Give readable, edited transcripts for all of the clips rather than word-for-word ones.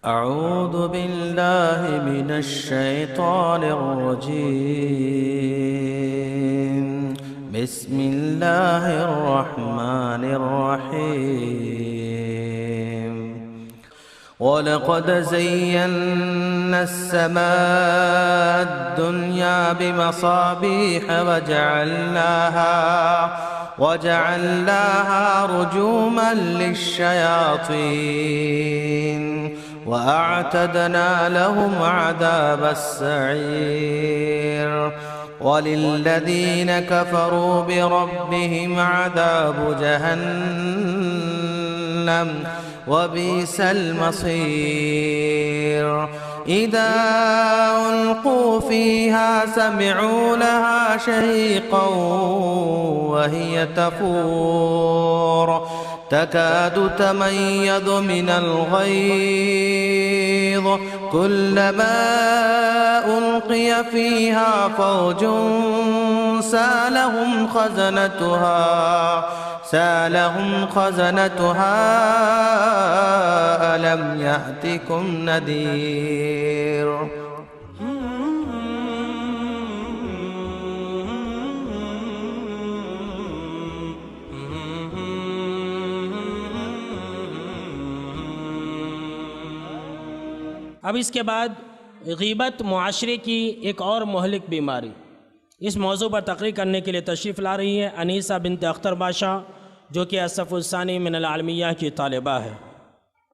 أعوذ بالله من الشيطان الرجيم. بسم الله الرحمن الرحيم. ولقد زينا السماء الدنيا بمصابيح وجعلناها رجوما للشياطين وأعتدنا لهم عذاب السعير. وللذين كفروا بربهم عذاب جهنم وبئس المصير. إذا ألقوا فيها سمعوا لها شهيقا وهي تفور تكاد تميز من الغيظ كلما ألقي فيها فوج سألهم خزنتها ألم يأتكم نذير. اب اس کے بعد غیبت معاشرے کی ایک اور مہلک بیماری. اس موضوع پر تقریر کرنے کے لیے تشریف لا رہی ہے انیسہ بنت اختر بادشاہ، جو کہ الصف الثانی من العالمیہ کی طالبہ ہے.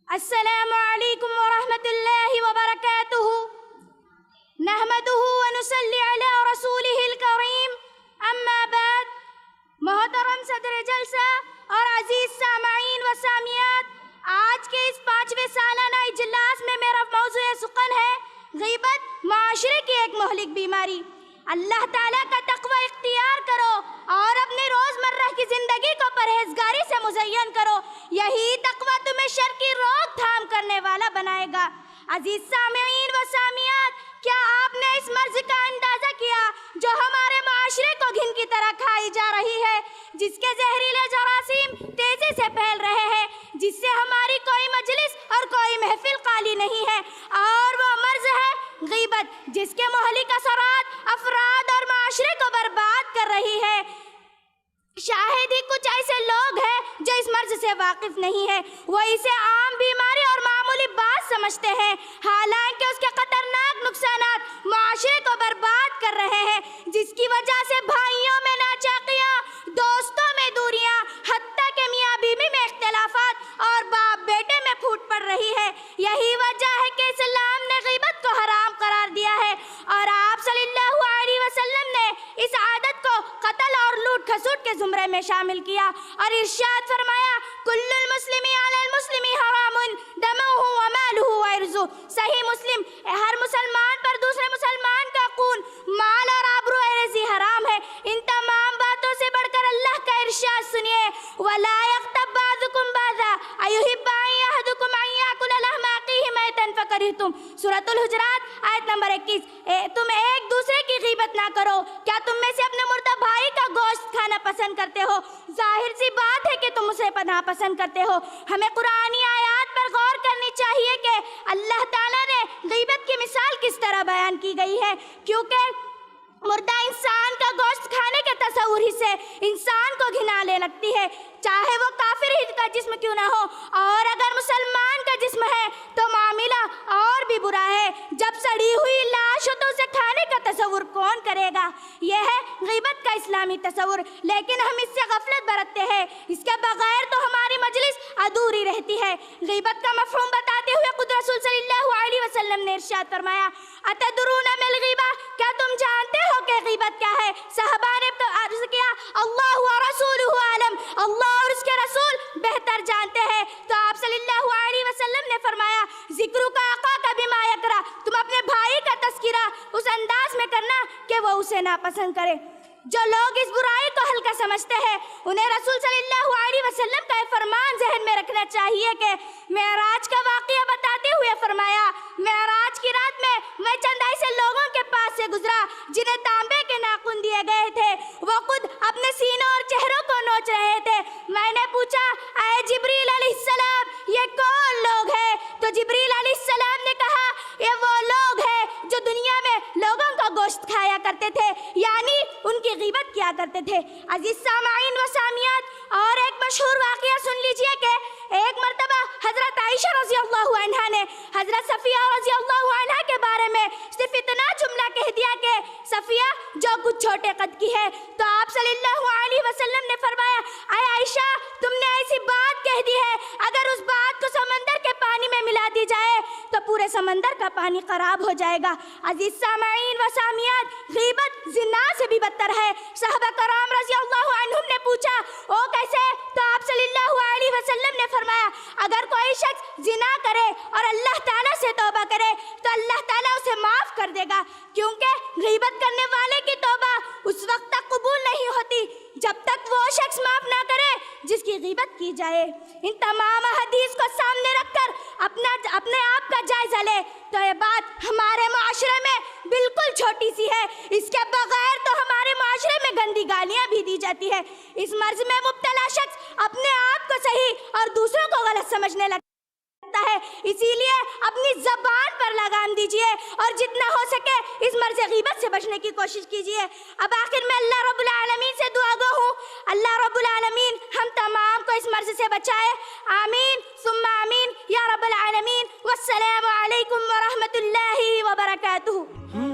السلام علیکم ورحمۃ اللہ وبرکاتہ. نحمدہ ونصلی علی رسولہ الکریم. اما بعد. محترم صدر جلسہ اور عزیز سامعین و سامعات، آج کے اس 5ویں سالانہ اجلاس میں میرا موضوع سخن ہے غیبت معاشرے کی ایک مہلک بیماری. اللہ تعالیٰ کا تقوی اختیار کرو اور اپنی روزمرہ کی زندگی کو پرہیزگاری سے مزین کرو. یہی تقوی تمہیں شر کی روک تھام کرنے والا بنائے گا. عزیز سامعین و سامعات، کیا آپ نے اس مرض کا اندازہ کیا جو ہمارے معاشرے کو گھن کی طرح کھائی جا رہی ہے، جس کے زہریلے جراثیم تیزی سے پھیل رہے ہیں، جس سے ہماری کوئی مجلس اور کوئی محفل خالی نہیں ہے، اور وہ مرض ہے غیبت، جس کے مہلک اثرات افراد اور معاشرے کو برباد کر رہی ہے. شاہد ہی کچھ ایسے لوگ ہیں جو اس مرض سے واقف نہیں ہیں. وہ اسے عام بیماری اور معمولی بات سمجھتے ہیں، حالانکہ اس کے خطرناک نقصانات معاشرے کو برباد کر رہے ہیں، جس کی وجہ سے بھائیوں میں ناچاقیاں، دوستوں میں دوریاں، حتیٰ کہ میاں بیوی میں اختلافات اور باپ بیٹے میں پھوٹ پڑ رہی ہے. یہی وجہ ہے کہ اسلام نے غیبت کو حرام قرار دیا ہے، اور آپ صلی اللہ علیہ وسلم نے اس عادت کو قتل اور لوٹ کھسوٹ کے زمرے میں شامل کیا اور ارشاد فرمایا کل المسلم علی المسلم حرام دمہ ومالہ وعرضہ. صحیح مسلم، ہر مسلمان پر دوسرے مسلمان کا خون، مال اور آبرو عرضی حرام ہے. ان تمام باتوں سے بڑھ کر اللہ کا ارشاد سنیے ولا یغتب بعضکم بعضا ایحب احدکم ان یاکل لحم اخیہ میتا فکرہتم. سورۃ الحجرات آیت نمبر 21. تم ایک دوسرے کی غیبت نہ کرو. کیا تم میں سے اپنے مردہ بھائی کا گوشت کھانا پسند کرتے ہو؟ ظاہر سی بات ہے کہ تم اسے پسند کرتے ہو. ہمیں قرآنی آیات پر غور کرنی چاہیے کہ اللہ تعالیٰ نے غیبت کی مثال کس طرح بیان کی گئی ہے، کیونکہ مردہ انسان کا گوشت کھانے کے تصور ہی سے انسان کو گھنانے لگتی ہے، چاہے وہ کافر ہی کا جسم کیوں نہ ہو. اور اگر مسلمان کا جسم ہے تو معاملہ اور بھی برا ہے. جب سڑی ہوئی لاش ہو تو اسے کھانے کا تصور کون کرے گا؟ یہ ہے غیبت کا اسلامی تصور، لیکن ہم اس سے غفلت برتتے ہیں. اس کے بغیر تو ہماری مجلس ادھوری رہتی ہے. غیبت کا مفہوم بتاتے ہوئے خود رسول صلی اللہ علیہ وسلم نے ارشاد فرمایا اتدرون ما الغیبہ، کیا تم جانتے ہو کہ غیبت کیا ہے؟ صحابہ نے عرض کیا اللہ ورسولہ عالم، اللہ اور اس کے رسول بہتر جانتے ہیں. تو آپ صلی اللہ علیہ وسلم نے فرمایا ذکر کا آقا کا بما یکرہ، تم اپنے بھائی کا تذکرہ اس انداز میں کرنا کہ وہ اسے ناپسند کرے. جو لوگ اس برائی کو ہلکا سمجھتے ہیں انہیں رسول صلی اللہ علیہ وسلم کا فرمان ذہن میں رکھنا چاہیے کہ معراج کا واقعہ بتاتے ہوئے فرمایا معراج کی رات میں چند ایسے لوگوں کے پاس سے گزرا جنہیں تانبے کے ناخن دیے گئے تھے. وہ خود اپنے سینوں اور چہروں کو نوچ رہے تھے. میں نے پوچھا اے جبریل علیہ السلام یہ کون لوگ ہیں؟ تو جبریل علیہ علیہ السلام نے کہا یہ وہ لوگ ہیں جو دنیا میں لوگوں کا گوشت کھایا کرتے تھے، یعنی ان کی غیبت کیا کرتے تھے۔ عزیز سامعین و سامعات، اور ایک مشہور واقعہ سن لیجئے کہ ایک مرتبہ حضرت عائشہ رضی اللہ عنہا نے حضرت صفیہ رضی اللہ عنہا کے بارے میں صرف اتنا جملہ کہہ دیا کہ صفیہ جو کچھ چھوٹے قد کی ہے، تو آپ صلی اللہ علیہ وسلم نے فرمایا اے عائشہ تم نے ایسی بات کہہ دی ہے، اگر اس بات کو سمندر کے پانی میں ملا دی جائے تو پورے سمندر کا پانی خراب ہو جائے گا۔ عزیز سامعین و سامعات، غیبت زنا سے بھی بدتر ہے۔ صحابہ کرام رضی اللہ عنہم نے پوچھا او کیسے؟ تو آپ صلی اللہ علیہ وسلم نے فرمایا اگر کوئی شخص زنا کرے اور اللہ تعالیٰ سے توبہ کرے تو اللہ تعالیٰ اسے معاف کر دے گا، کیونکہ غیبت کرنے والے کی توبہ اس وقت تک قبول نہیں ہوتی جب تک وہ شخص معاف نہ کرے جس کی غیبت کی جائے۔ ان تمام حدیث کو سامنے رکھ کر اپنے آپ کا جائزہ لے تو یہ بات ہمارے معاشرے میں بالکل چھوٹی سی ہے، اس کے بغیر تو ہمارے معاشرے میں گندی گالیاں بھی دی جاتی ہے۔ اس مرض میں مبتلا شخص اپنے آپ کو صحیح اور دوسروں کو غلط سمجھنے لگتا ہے، اسی لیے اپنی زبان پر لگام دیجئے اور جتنا ہو سکے اس مرض غیبت سے بچنے کی کوشش کیجئے۔ اب آخر میں اللہ رب العالمین سے دعا گو ہوں، اللہ رب العالمین ہم تمام کو اس مرض سے بچائے، آمین ثم آمین یا رب العالمین۔ والسلام علیکم ورحمۃ اللہ وبرکاتہ۔